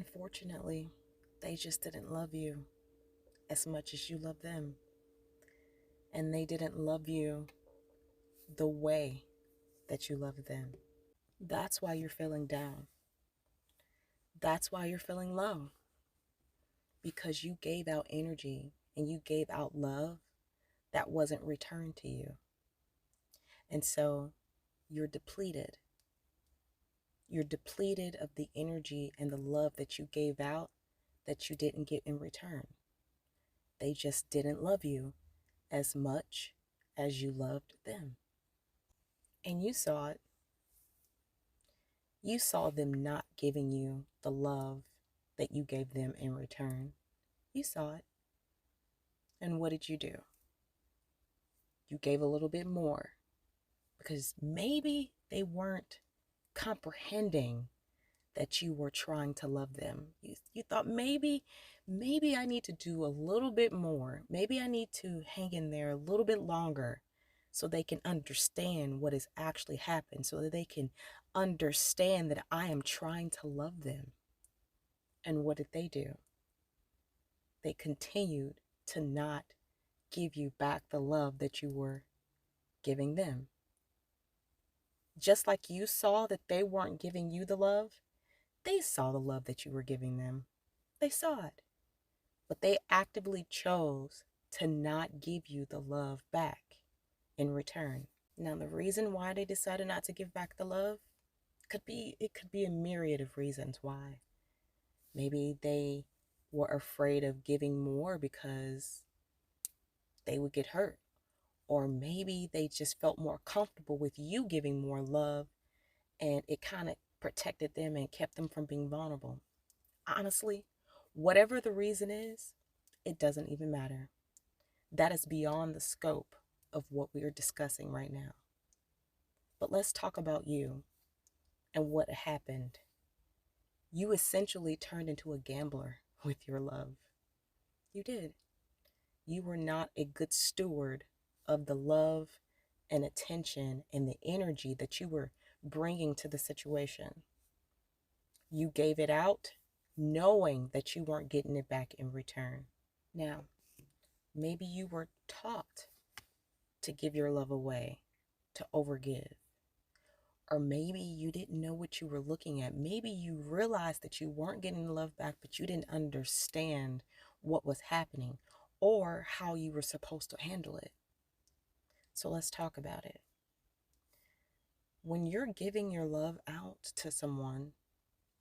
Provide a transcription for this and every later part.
Unfortunately, they just didn't love you as much as you love them. And they didn't love you the way that you love them. That's why you're feeling down. That's why you're feeling low. Because you gave out energy and you gave out love that wasn't returned to you. And so you're depleted. You're depleted of the energy and the love that you gave out that you didn't get in return. They just didn't love you as much as you loved them. And you saw it. You saw them not giving you the love that you gave them in return. You saw it. And what did you do? You gave a little bit more because maybe they weren't comprehending that you were trying to love them. You thought maybe I need to do a little bit more. Maybe I need to hang in there a little bit longer so they can understand what has actually happened, so that they can understand that I am trying to love them. And what did they do? They continued to not give you back the love that you were giving them. Just like you saw that they weren't giving you the love, they saw the love that you were giving them. They saw it. But they actively chose to not give you the love back in return. Now, the reason why they decided not to give back the love could be a myriad of reasons why. Maybe they were afraid of giving more because they would get hurt. Or maybe they just felt more comfortable with you giving more love, and it kind of protected them and kept them from being vulnerable. Honestly, whatever the reason is, it doesn't even matter. That is beyond the scope of what we are discussing right now. But let's talk about you and what happened. You essentially turned into a gambler with your love. You did. You were not a good steward of the love and attention and the energy that you were bringing to the situation. You gave it out knowing that you weren't getting it back in return. Now, maybe you were taught to give your love away, to overgive. Or maybe you didn't know what you were looking at. Maybe you realized that you weren't getting the love back, but you didn't understand what was happening or how you were supposed to handle it. So let's talk about it. When you're giving your love out to someone,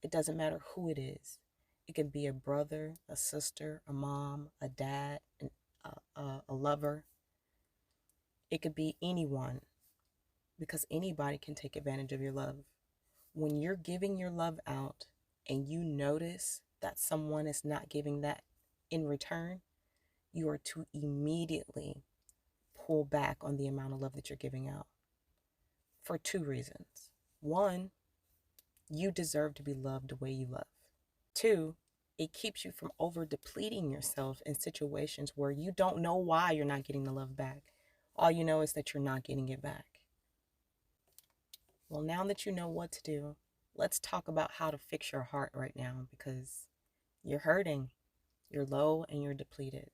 it doesn't matter who it is. It can be a brother, a sister, a mom, a dad, a lover. It could be anyone, because anybody can take advantage of your love. When you're giving your love out and you notice that someone is not giving that in return, you are to immediately pull back on the amount of love that you're giving out for two reasons. One, you deserve to be loved the way you love. Two, it keeps you from over depleting yourself in situations where you don't know why you're not getting the love back. All you know is that you're not getting it back. Well, now that you know what to do, let's talk about how to fix your heart right now, because you're hurting, you're low, and you're depleted.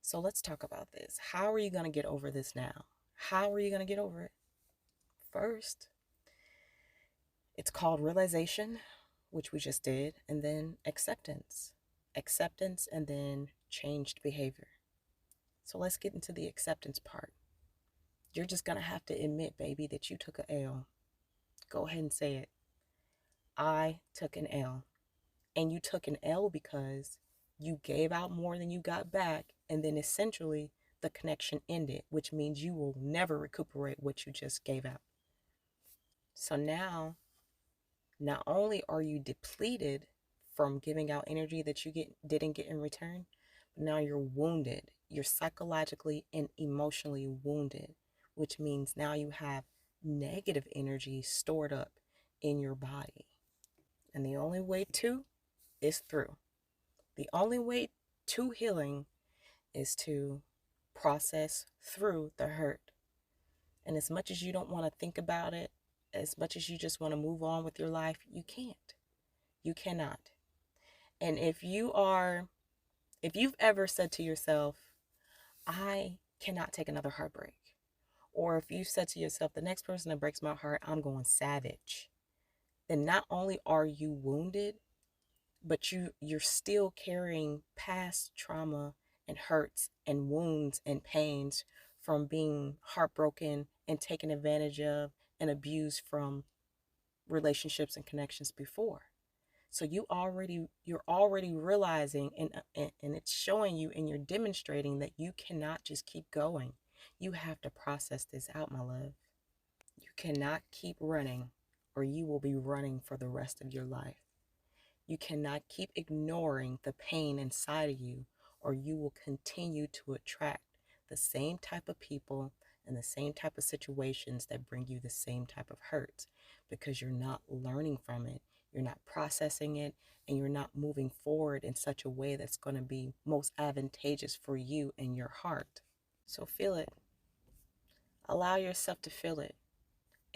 So let's talk about this. How are you going to get over this now? How are you going to get over it? First, it's called realization, which we just did, and then acceptance. Acceptance and then changed behavior. So let's get into the acceptance part. You're just going to have to admit, baby, that you took an L. Go ahead and say it. I took an L. And you took an L because you gave out more than you got back, and then essentially the connection ended, which means you will never recuperate what you just gave out. So now, not only are you depleted from giving out energy that you didn't get in return, but now you're wounded. You're psychologically and emotionally wounded, which means now you have negative energy stored up in your body. And the only way to is through. The only way to healing is to process through the hurt. And as much as you don't want to think about it, as much as you just want to move on with your life, you can't. You cannot. And if you've ever said to yourself, I cannot take another heartbreak, or if you said to yourself, the next person that breaks my heart, I'm going savage, then not only are you wounded, but you're still carrying past trauma and hurts and wounds and pains from being heartbroken and taken advantage of and abused from relationships and connections before. So you're already realizing, and it's showing you, and you're demonstrating that you cannot just keep going. You have to process this out, my love. You cannot keep running, or you will be running for the rest of your life. You cannot keep ignoring the pain inside of you, or you will continue to attract the same type of people and the same type of situations that bring you the same type of hurt, because you're not learning from it, you're not processing it, and you're not moving forward in such a way that's going to be most advantageous for you and your heart. So feel it. Allow yourself to feel it.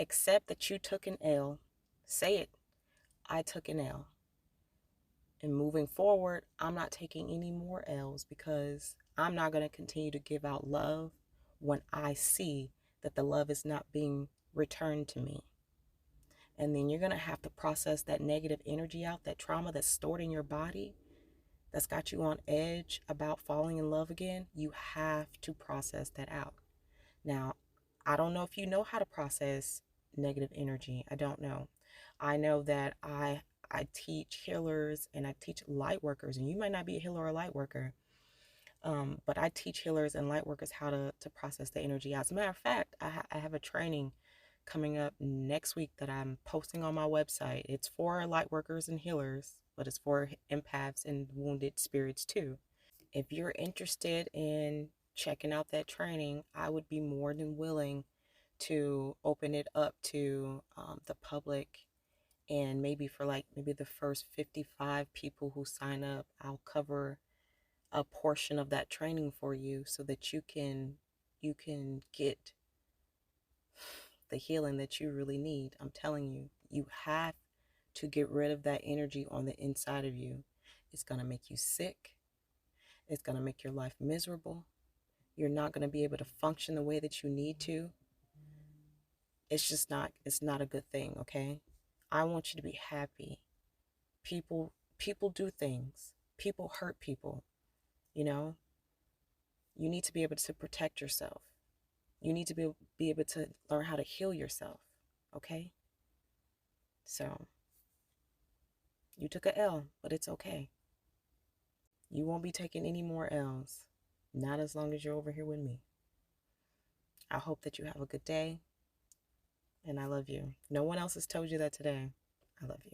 Accept that you took an L. Say it. I took an L. And moving forward, I'm not taking any more L's, because I'm not going to continue to give out love when I see that the love is not being returned to me. And then you're going to have to process that negative energy out, that trauma that's stored in your body, that's got you on edge about falling in love again. You have to process that out. Now, I don't know if you know how to process negative energy. I don't know. I know that I teach healers and I teach light workers, and you might not be a healer or a light worker, but I teach healers and light workers how to process the energy out. As a matter of fact, I have a training coming up next week that I'm posting on my website. It's for light workers and healers, but it's for empaths and wounded spirits too. If you're interested in checking out that training, I would be more than willing to open it up to the public. And maybe for maybe the first 55 people who sign up, I'll cover a portion of that training for you, so that you can get the healing that you really need. I'm telling you, you have to get rid of that energy on the inside of you. It's going to make you sick. It's going to make your life miserable. You're not going to be able to function the way that you need to. It's not a good thing, okay? I want you to be happy. People do things. People hurt people, you know? You need to be able to protect yourself. You need to be able to learn how to heal yourself, okay? So, you took a L, but it's okay. You won't be taking any more L's. Not as long as you're over here with me. I hope that you have a good day, and I love you. No one else has told you that today. I love you.